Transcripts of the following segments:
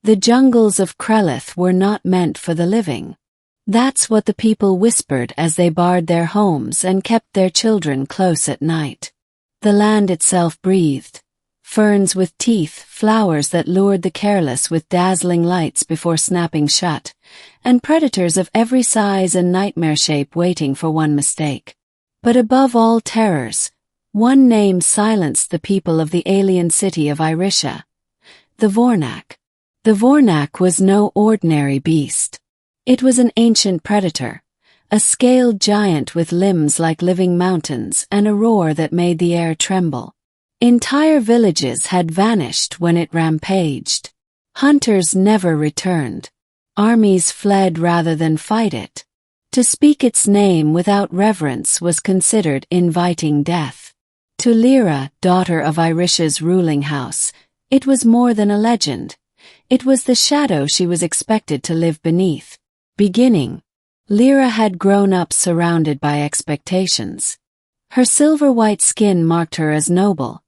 The jungles of Krelith were not meant for the living. That's what the people whispered as they barred their homes and kept their children close at night. The land itself breathed. Ferns with teeth, flowers that lured the careless with dazzling lights before snapping shut, and predators of every size and nightmare shape waiting for one mistake. But above all terrors, one name silenced the people of the alien city of Irisha: the Vornak. The Vornak was no ordinary beast. It was an ancient predator, a scaled giant with limbs like living mountains and a roar that made the air tremble. Entire villages had vanished when it rampaged. Hunters never returned. Armies fled rather than fight it. To speak its name without reverence was considered inviting death. To Lyra, daughter of Irisha's ruling house, it was more than a legend. It was the shadow she was expected to live beneath. Beginning, Lyra had grown up surrounded by expectations. Her silver-white skin marked her as noble.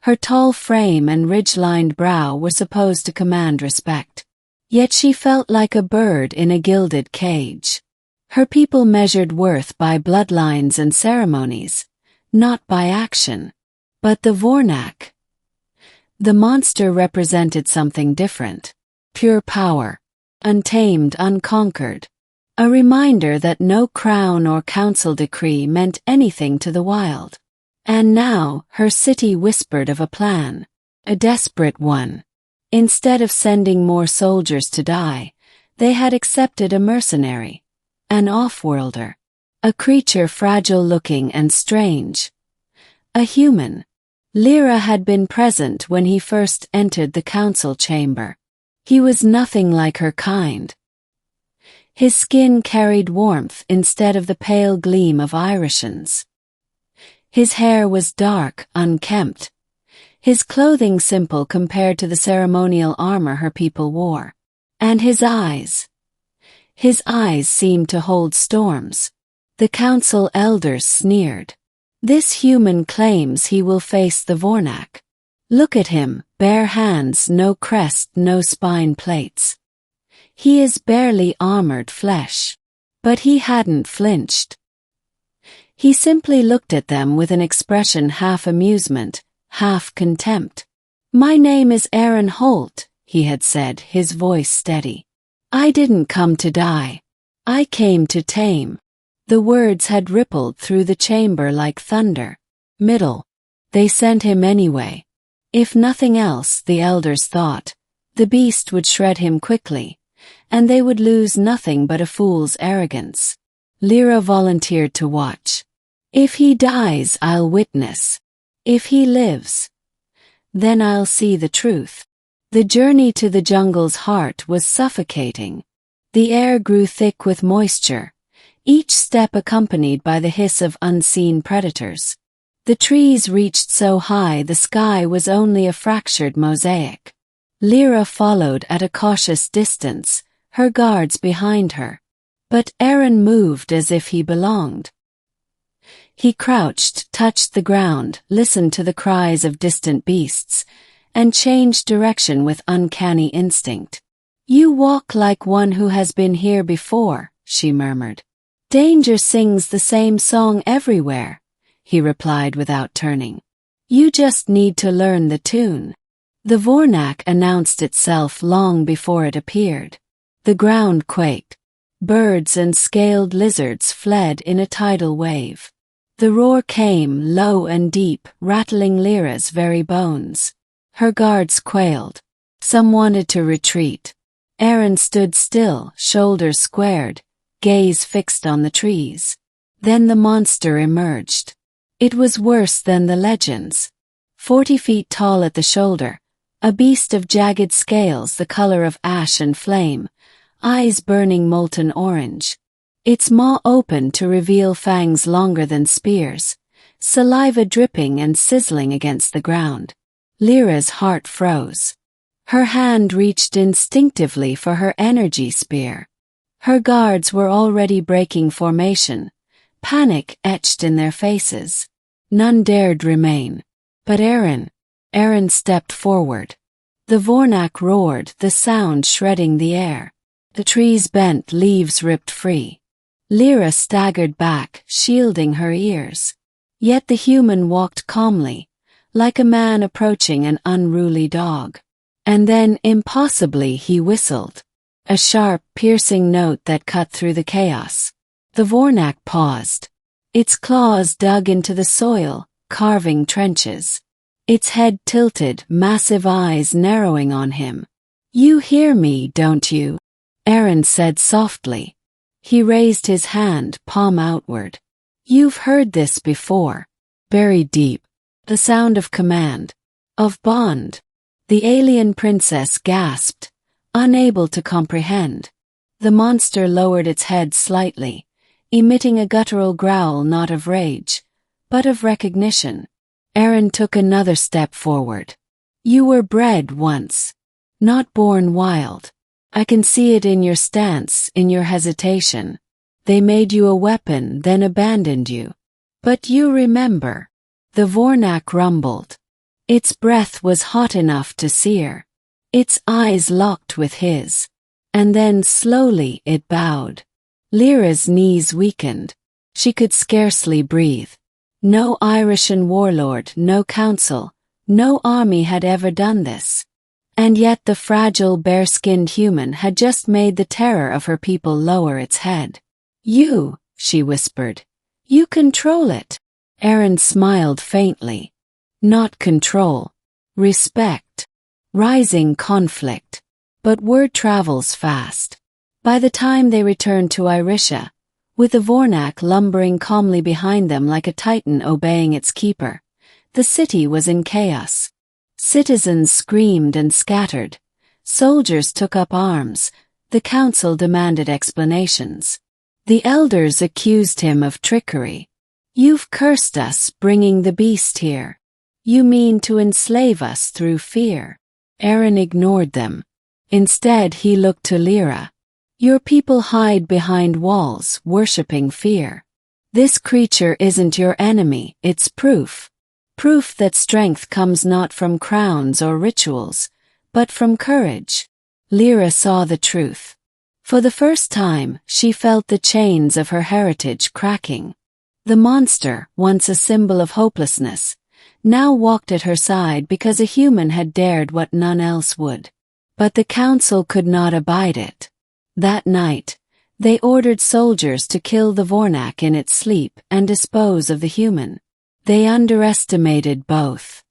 Her tall frame and ridge-lined brow were supposed to command respect. Yet she felt like a bird in a gilded cage. Her people measured worth by bloodlines and ceremonies, not by action. But the Vornak, the monster, represented something different. Pure power, untamed, unconquered. A reminder that no crown or council decree meant anything to the wild. And now, her city whispered of a plan. A desperate one. Instead of sending more soldiers to die, they had accepted a mercenary. An off-worlder. A creature fragile-looking and strange. A human. Lyra had been present when he first entered the council chamber. He was nothing like her kind. His skin carried warmth instead of the pale gleam of Irishan's. His hair was dark, unkempt. His clothing simple compared to the ceremonial armor her people wore. And his eyes seemed to hold storms. The council elders sneered. This human claims he will face the Vornak. Look at him, bare hands, no crest, no spine plates. He is barely armored flesh. But he hadn't flinched. He simply looked at them with an expression half amusement, half contempt. "My name is Aaron Holt," he had said, his voice steady. "I didn't come to die. I came to tame." The words had rippled through the chamber like thunder. They sent him anyway. If nothing else, the elders thought, the beast would shred him quickly, and they would lose nothing but a fool's arrogance. Lyra volunteered to watch. "If he dies, I'll witness. If he lives, then I'll see the truth." The journey to the jungle's heart was suffocating. The air grew thick with moisture, each step accompanied by the hiss of unseen predators. The trees reached so high the sky was only a fractured mosaic. Lyra followed at a cautious distance, her guards behind her. But Aaron moved as if he belonged. He crouched, touched the ground, listened to the cries of distant beasts, and changed direction with uncanny instinct. "You walk like one who has been here before," she murmured. "Danger sings the same song everywhere," he replied without turning. "You just need to learn the tune." The Vornak announced itself long before it appeared. The ground quaked. Birds and scaled lizards fled in a tidal wave. The roar came, low and deep, rattling Lyra's very bones. Her guards quailed. Some wanted to retreat. Aaron stood still, shoulders squared, gaze fixed on the trees. Then the monster emerged. It was worse than the legends. 40 feet tall at the shoulder, a beast of jagged scales the color of ash and flame, eyes burning molten orange. Its maw open to reveal fangs longer than spears, saliva dripping and sizzling against the ground. Lyra's heart froze. Her hand reached instinctively for her energy spear. Her guards were already breaking formation, panic etched in their faces. None dared remain. But Aaron stepped forward. The Vornak roared, the sound shredding the air. The trees bent, leaves ripped free. Lyra staggered back, shielding her ears. Yet the human walked calmly, like a man approaching an unruly dog. And then, impossibly, he whistled. A sharp, piercing note that cut through the chaos. The Vornak paused. Its claws dug into the soil, carving trenches. Its head tilted, massive eyes narrowing on him. "You hear me, don't you?" Aaron said softly. He raised his hand, palm outward. "You've heard this before." Buried deep. The sound of command. Of bond. The alien princess gasped, unable to comprehend. The monster lowered its head slightly, emitting a guttural growl not of rage, but of recognition. Aaron took another step forward. "You were bred once. Not born wild. I can see it in your stance, in your hesitation. They made you a weapon, then abandoned you. But you remember." The Vornak rumbled. Its breath was hot enough to sear. Its eyes locked with his. And then slowly it bowed. Lyra's knees weakened. She could scarcely breathe. No Irishan warlord, no council, no army had ever done this. And yet the fragile, bare-skinned human had just made the terror of her people lower its head. "You," she whispered. "You control it." Aaron smiled faintly. Not control. Respect. Rising conflict. But word travels fast. By the time they returned to Irisha, with the Vornak lumbering calmly behind them like a titan obeying its keeper, the city was in chaos. Citizens screamed and scattered. Soldiers took up arms. The council demanded explanations. The elders accused him of trickery. "You've cursed us, bringing the beast here. You mean to enslave us through fear." Aaron ignored them. Instead, he looked to Lyra. "Your people hide behind walls, worshipping fear. This creature isn't your enemy, it's proof. Proof that strength comes not from crowns or rituals, but from courage." Lyra saw the truth. For the first time, she felt the chains of her heritage cracking. The monster, once a symbol of hopelessness, now walked at her side because a human had dared what none else would. But the council could not abide it. That night, they ordered soldiers to kill the Vornak in its sleep and dispose of the human. They underestimated both.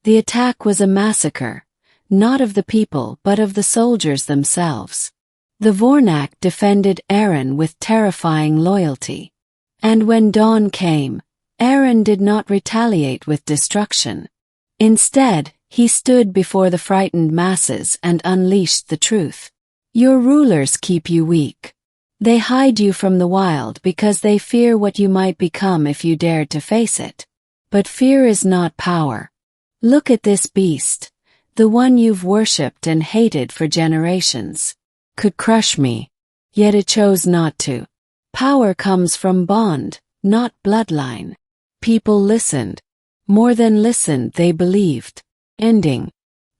The attack was a massacre, not of the people but of the soldiers themselves. The Vornak defended Aaron with terrifying loyalty. And when dawn came, Aaron did not retaliate with destruction. Instead, he stood before the frightened masses and unleashed the truth. "Your rulers keep you weak. They hide you from the wild because they fear what you might become if you dared to face it. But fear is not power. Look at this beast, the one you've worshipped and hated for generations. Could crush me, yet it chose not to. Power comes from bond, not bloodline." People listened. More than listened, they believed. Ending.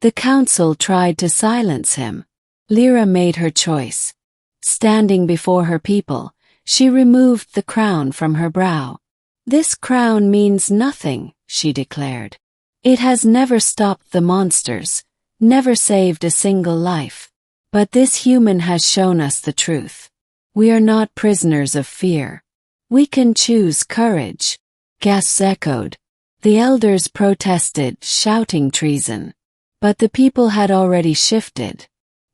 The council tried to silence him. Lyra made her choice. Standing before her people, she removed the crown from her brow. "This crown means nothing," she declared. "It has never stopped the monsters, never saved a single life. But this human has shown us the truth. We are not prisoners of fear. We can choose courage." Gasps echoed. The elders protested, shouting treason. But the people had already shifted.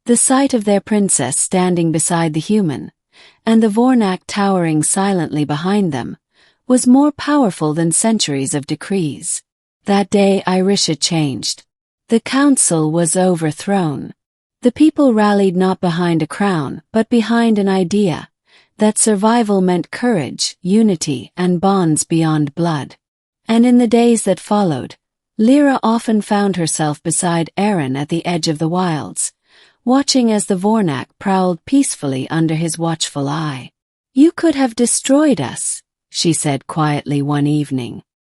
The sight of their princess standing beside the human, and the Vornak towering silently behind them, was more powerful than centuries of decrees. That day Irisha changed. The council was overthrown. The people rallied not behind a crown, but behind an idea, that survival meant courage, unity, and bonds beyond blood. And in the days that followed, Lyra often found herself beside Aaron at the edge of the wilds, watching as the Vornak prowled peacefully under his watchful eye. "You could have destroyed us," she said quietly one evening.